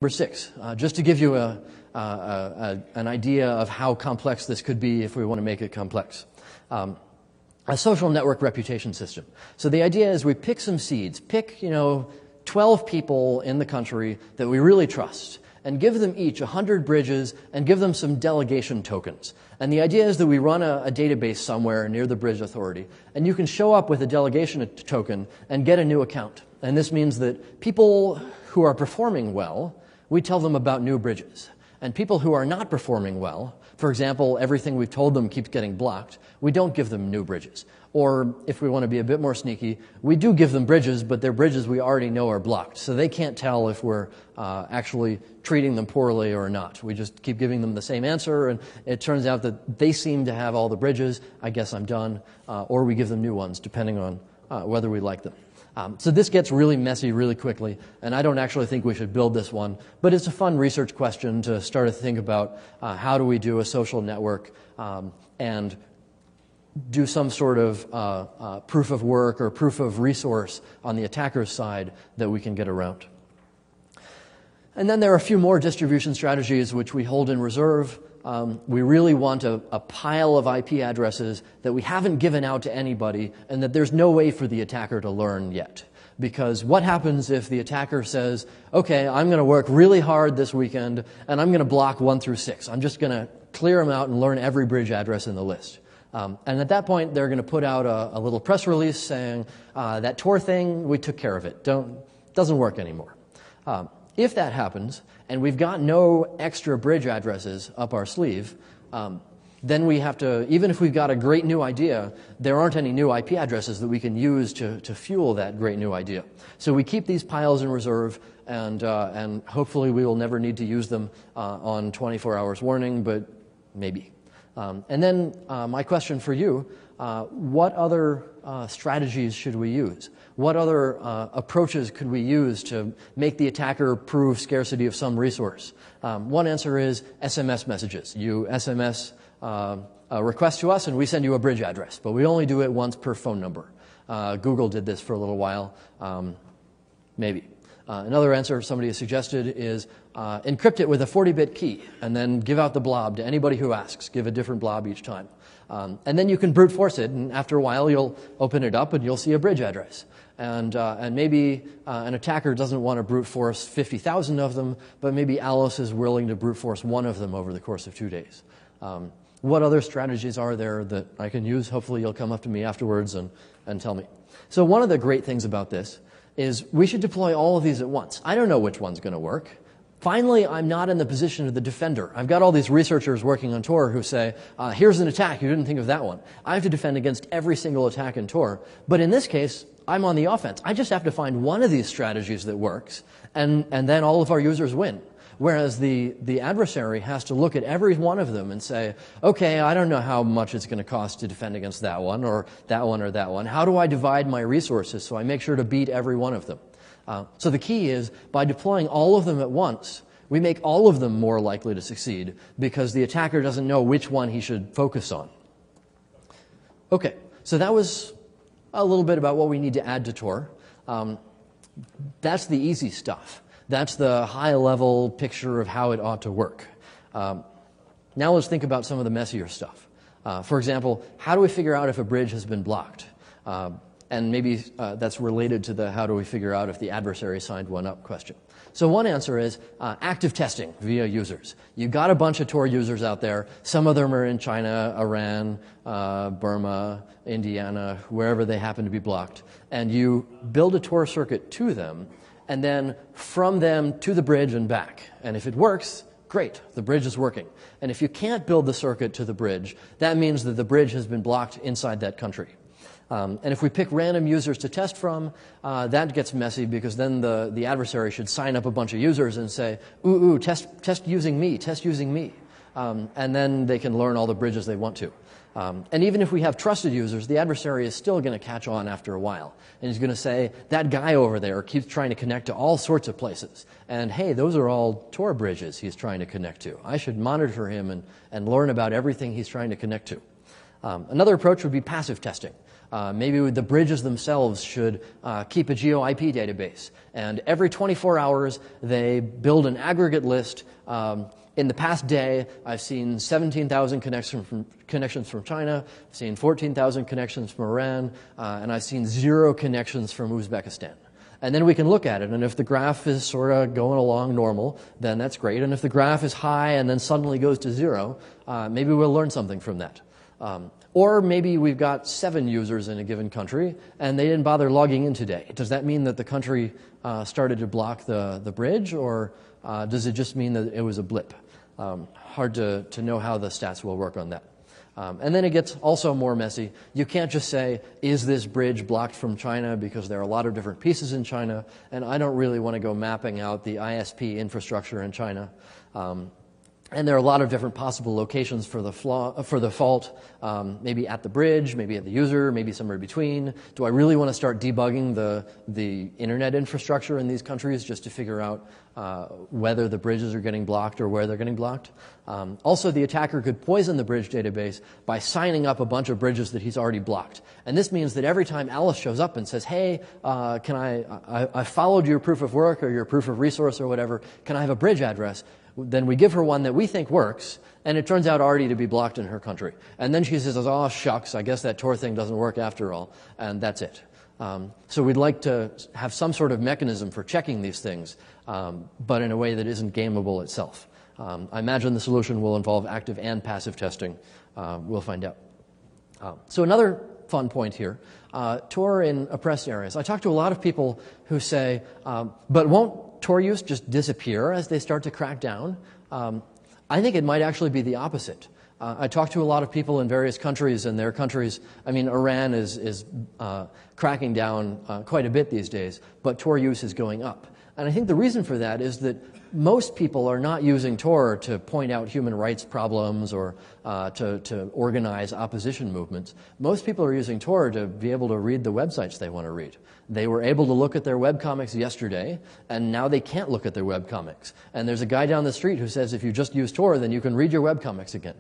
Number 6, just to give you an idea of how complex this could be if we want to make it complex. A social network reputation system. So the idea is we pick some seeds, pick 12 people in the country that we really trust, and give them each 100 bridges and give them some delegation tokens. And the idea is that we run a database somewhere near the bridge authority, and you can show up with a delegation token and get a new account. And this means that people who are performing well, we tell them about new bridges. And people who are not performing well, for example, everything we've told them keeps getting blocked, we don't give them new bridges. Or if we want to be a bit more sneaky, we do give them bridges, but they're bridges we already know are blocked. So they can't tell if we're actually treating them poorly or not. We just keep giving them the same answer, and it turns out that they seem to have all the bridges. I guess I'm done. Or we give them new ones, depending on whether we like them. So this gets really messy really quickly, and I don't actually think we should build this one, but it's a fun research question to start to think about how do we do a social network and do some sort of proof of work or proof of resource on the attacker's side that we can get around. And then there are a few more distribution strategies which we hold in reserve. We really want a pile of IP addresses that we haven't given out to anybody and that there's no way for the attacker to learn yet. Because what happens if the attacker says, okay, I'm going to work really hard this weekend and I'm going to block 1 through 6. I'm just going to clear them out and learn every bridge address in the list. And at that point, they're going to put out a little press release saying, that Tor thing, we took care of it. Doesn't work anymore. If that happens, and we've got no extra bridge addresses up our sleeve, then we have to, even if we've got a great new idea, there aren't any new IP addresses that we can use to fuel that great new idea. So we keep these piles in reserve, and hopefully we will never need to use them on 24 hours warning, but maybe. And then my question for you, what other strategies should we use? What other approaches could we use to make the attacker prove scarcity of some resource? One answer is SMS messages. You SMS a request to us and we send you a bridge address, but we only do it once per phone number. Google did this for a little while, maybe. Another answer somebody has suggested is encrypt it with a 40-bit key and then give out the blob to anybody who asks. Give a different blob each time. And then you can brute force it, and after a while you'll open it up and you'll see a bridge address. And maybe an attacker doesn't want to brute force 50,000 of them, but maybe Alice is willing to brute force 1 of them over the course of 2 days. What other strategies are there that I can use? Hopefully you'll come up to me afterwards and tell me. So one of the great things about this is we should deploy all of these at once. I don't know which one's going to work. Finally, I'm not in the position of the defender. I've got all these researchers working on Tor who say, here's an attack, you didn't think of that one. I have to defend against every single attack in Tor. But in this case, I'm on the offense. I just have to find one of these strategies that works, and then all of our users win. Whereas the adversary has to look at every one of them and say, okay, I don't know how much it's going to cost to defend against that one or that one or that one. How do I divide my resources so I make sure to beat every one of them? So the key is, by deploying all of them at once, we make all of them more likely to succeed because the attacker doesn't know which one he should focus on. Okay, so that was a little bit about what we need to add to Tor. That's the easy stuff. That's the high-level picture of how it ought to work. Now let's think about some of the messier stuff. For example, how do we figure out if a bridge has been blocked? And maybe that's related to the how do we figure out if the adversary signed one up question. So one answer is active testing via users. You got a bunch of Tor users out there. Some of them are in China, Iran, Burma, Indiana, wherever they happen to be blocked. And you build a Tor circuit to them, and then from them to the bridge and back. And if it works, great, the bridge is working. And if you can't build the circuit to the bridge, that means that the bridge has been blocked inside that country. And if we pick random users to test from, that gets messy because then the adversary should sign up a bunch of users and say, ooh, test using me, test using me. And then they can learn all the bridges they want to. And even if we have trusted users, the adversary is still going to catch on after a while. And he's going to say, that guy over there keeps trying to connect to all sorts of places. And hey, those are all Tor bridges he's trying to connect to. I should monitor him and learn about everything he's trying to connect to. Another approach would be passive testing. Maybe the bridges themselves should keep a GeoIP database. And every 24 hours, they build an aggregate list. In the past day, I've seen 17,000 connections from China, I've seen 14,000 connections from Iran, and I've seen 0 connections from Uzbekistan. And then we can look at it, and if the graph is sort of going along normal, then that's great. And if the graph is high and then suddenly goes to 0, maybe we'll learn something from that. Or maybe we've got 7 users in a given country, and they didn't bother logging in today. Does that mean that the country started to block the bridge, or does it just mean that it was a blip? Hard to know how the stats will work on that. And then it gets also more messy. You can't just say, is this bridge blocked from China, because there are a lot of different pieces in China, and I don't really want to go mapping out the ISP infrastructure in China. And there are a lot of different possible locations for the fault, maybe at the bridge, maybe at the user, maybe somewhere between. Do I really want to start debugging the internet infrastructure in these countries just to figure out whether the bridges are getting blocked or where they're getting blocked? Also, the attacker could poison the bridge database by signing up a bunch of bridges that he's already blocked. And this means that every time Alice shows up and says, hey, I followed your proof of work or your proof of resource or whatever, can I have a bridge address? Then we give her one that we think works, and it turns out already to be blocked in her country. And then she says, oh, shucks, I guess that Tor thing doesn't work after all, and that's it. So we'd like to have some sort of mechanism for checking these things, but in a way that isn't gameable itself. I imagine the solution will involve active and passive testing. We'll find out. So another fun point here, Tor in oppressed areas. I talk to a lot of people who say, but won't Tor use just disappear as they start to crack down? I think it might actually be the opposite. I talk to a lot of people in various countries, and their countries, I mean, Iran is cracking down quite a bit these days, but Tor use is going up. And I think the reason for that is that most people are not using Tor to point out human rights problems or to organize opposition movements. Most people are using Tor to be able to read the websites they want to read. They were able to look at their webcomics yesterday, and now they can't look at their webcomics. And there's a guy down the street who says if you just use Tor, then you can read your webcomics again.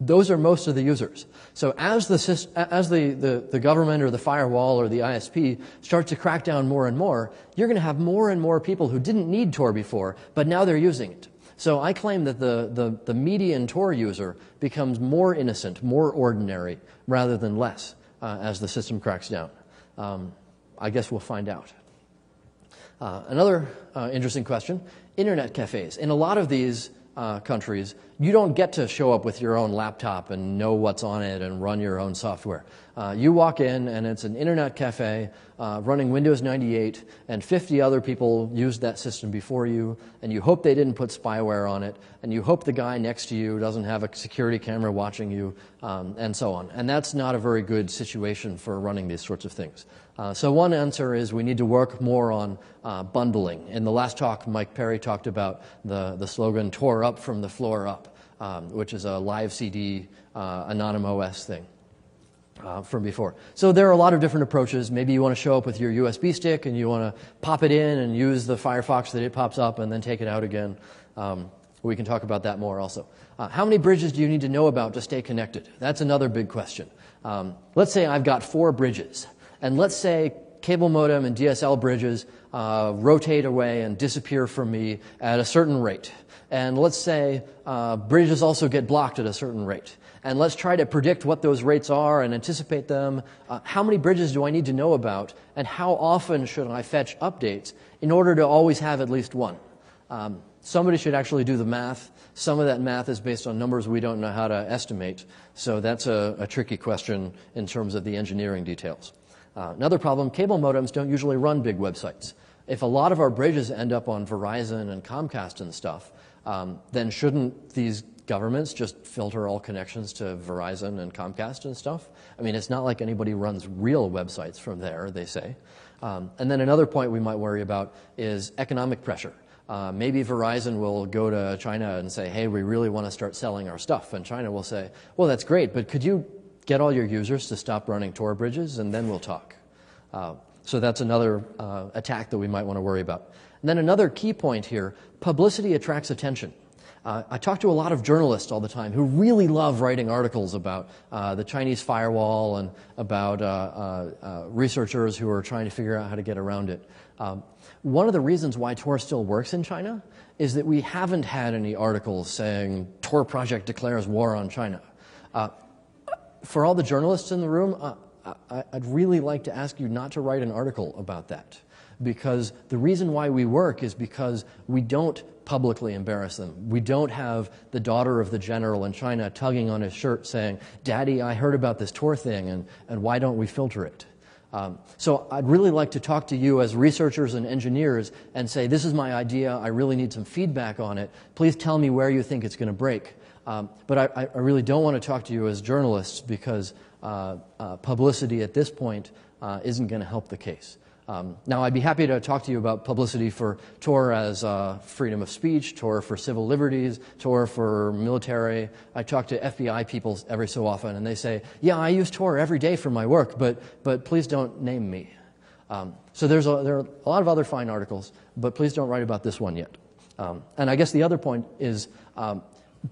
Those are most of the users. So as the government or the firewall or the ISP starts to crack down more and more, you're going to have more and more people who didn't need Tor before, but now they're using it. So I claim that the median Tor user becomes more innocent, more ordinary, rather than less as the system cracks down. I guess we'll find out. Another interesting question, internet cafes. In a lot of these countries, you don't get to show up with your own laptop and know what's on it and run your own software. You walk in and it's an internet cafe running Windows 98, and 50 other people used that system before you, and you hope they didn't put spyware on it, and you hope the guy next to you doesn't have a security camera watching you, and so on. And that's not a very good situation for running these sorts of things. So one answer is we need to work more on bundling. In the last talk, Mike Perry talked about the slogan "Tor up from the floor up," which is a live CD AnonymOS thing from before. So there are a lot of different approaches. Maybe you want to show up with your USB stick and you want to pop it in and use the Firefox that it pops up and then take it out again. We can talk about that more also. How many bridges do you need to know about to stay connected? That's another big question. Let's say I've got 4 bridges. And let's say cable modem and DSL bridges rotate away and disappear from me at a certain rate. And let's say bridges also get blocked at a certain rate. And let's try to predict what those rates are and anticipate them. How many bridges do I need to know about? And how often should I fetch updates in order to always have at least one? Somebody should actually do the math. Some of that math is based on numbers we don't know how to estimate. So that's a tricky question in terms of the engineering details. Another problem, cable modems don't usually run big websites. If a lot of our bridges end up on Verizon and Comcast and stuff, then shouldn't these governments just filter all connections to Verizon and Comcast and stuff? I mean, it's not like anybody runs real websites from there, they say. And then another point we might worry about is economic pressure. Maybe Verizon will go to China and say, hey, we really want to start selling our stuff. And China will say, well, that's great, but could you get all your users to stop running Tor bridges, and then we'll talk. So that's another attack that we might want to worry about. And then another key point here, publicity attracts attention. I talk to a lot of journalists all the time who really love writing articles about the Chinese firewall and about researchers who are trying to figure out how to get around it. One of the reasons why Tor still works in China is that we haven't had any articles saying Tor project declares war on China. For all the journalists in the room, I'd really like to ask you not to write an article about that, because the reason why we work is because we don't publicly embarrass them. We don't have the daughter of the general in China tugging on his shirt saying, "Daddy, I heard about this Tor thing, and why don't we filter it?" So I'd really like to talk to you as researchers and engineers and say, this is my idea, I really need some feedback on it. Please tell me where you think it's going to break. But I really don't want to talk to you as journalists because publicity at this point isn't going to help the case. Now, I'd be happy to talk to you about publicity for Tor as freedom of speech, Tor for civil liberties, Tor for military. I talk to FBI people every so often, and they say, yeah, I use Tor every day for my work, but please don't name me. So there are a lot of other fine articles, but please don't write about this one yet. And I guess the other point is,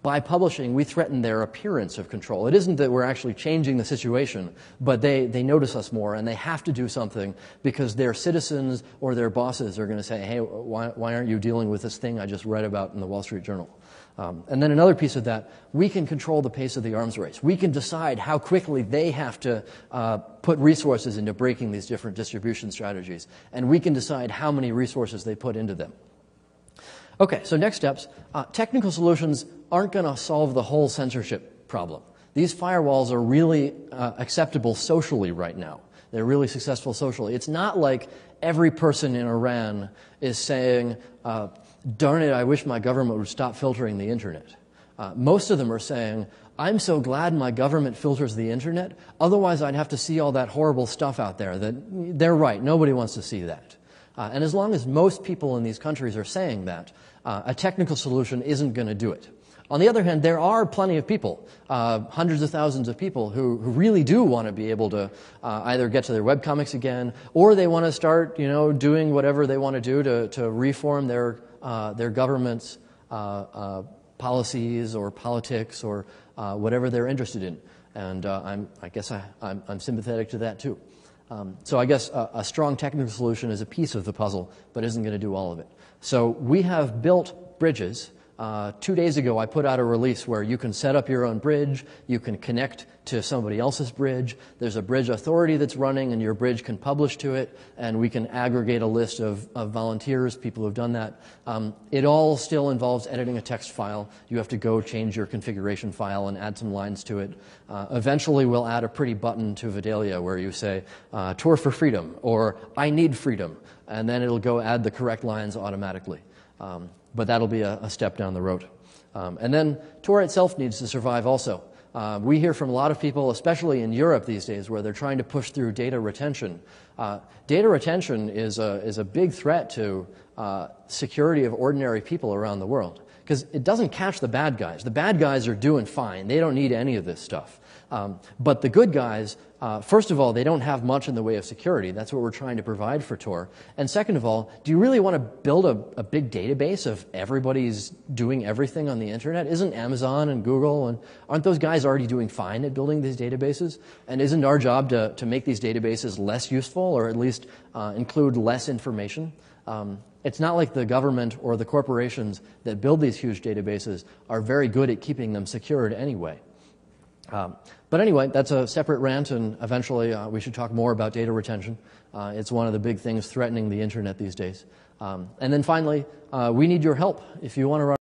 by publishing, we threaten their appearance of control. It isn't that we're actually changing the situation, but they notice us more, and they have to do something because their citizens or their bosses are going to say, hey, why aren't you dealing with this thing I just read about in the Wall Street Journal? And then another piece of that, we can control the pace of the arms race. We can decide how quickly they have to put resources into breaking these different distribution strategies, and we can decide how many resources they put into them. Okay, so next steps. Technical solutions aren't going to solve the whole censorship problem. These firewalls are really acceptable socially right now. They're really successful socially. It's not like every person in Iran is saying, darn it, I wish my government would stop filtering the internet. Most of them are saying, I'm so glad my government filters the internet, otherwise I'd have to see all that horrible stuff out there. They're right, nobody wants to see that. And as long as most people in these countries are saying that, a technical solution isn't going to do it. On the other hand, there are plenty of people, hundreds of thousands of people who really do want to be able to either get to their webcomics again, or they want to start, doing whatever they want to do to reform their government's policies or politics or whatever they're interested in. And I guess I'm sympathetic to that too. So I guess a strong technical solution is a piece of the puzzle, but isn't going to do all of it. So we have built bridges. 2 days ago, I put out a release where you can set up your own bridge, you can connect to somebody else's bridge, there's a bridge authority that's running and your bridge can publish to it, and we can aggregate a list of volunteers, people who've done that. It all still involves editing a text file. You have to go change your configuration file and add some lines to it. Eventually, we'll add a pretty button to Vidalia where you say, Tor for freedom, or I need freedom, and then it'll go add the correct lines automatically. But that'll be a step down the road. And then Tor itself needs to survive also. We hear from a lot of people, especially in Europe these days, where they're trying to push through data retention. Data retention is a big threat to security of ordinary people around the world, because it doesn't catch the bad guys. The bad guys are doing fine. They don't need any of this stuff. But the good guys, first of all, they don't have much in the way of security. That's what we're trying to provide for Tor. And second of all, do you really want to build a big database of everybody's doing everything on the internet? Isn't Amazon and Google, and aren't those guys already doing fine at building these databases? And isn't our job to make these databases less useful, or at least include less information? It's not like the government or the corporations that build these huge databases are very good at keeping them secured anyway. But anyway, that's a separate rant, and eventually we should talk more about data retention. It's one of the big things threatening the internet these days. And then finally, we need your help if you want to run